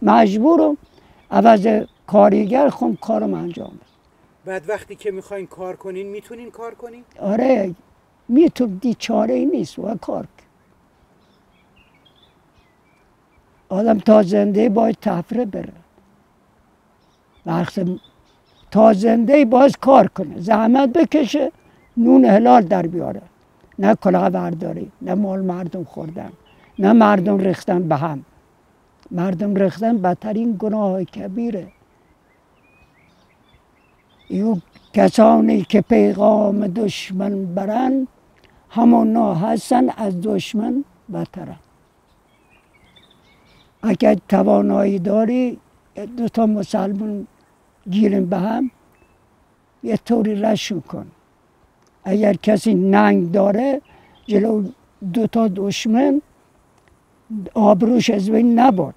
مجبورم عوض کارگر کارم انجام بدم. بعد وقتی که میخواین کار کنین میتونین کار کنین؟ آره میتونم، چاره ای نیست و کار کن. آدم تا زنده باید تفره بره، وقت تا زنده باید کار کنه، زحمت بکشه، نون حلال در بیاره، نه کلاه برداری، نه مال مردم خوردن، نه مردم ریختن به هم. مردم ریختن بدترین گناه کبیره. یو کسانی که پیغام دشمن برن، همونا هستن از دشمن بدترن. اگر توانایی داری دو تا مسلمان گیریم به هم، یه طوری رشون کن. اگر کسی ننگ داره جلو دو تا دشمن آبروش از بین نبر.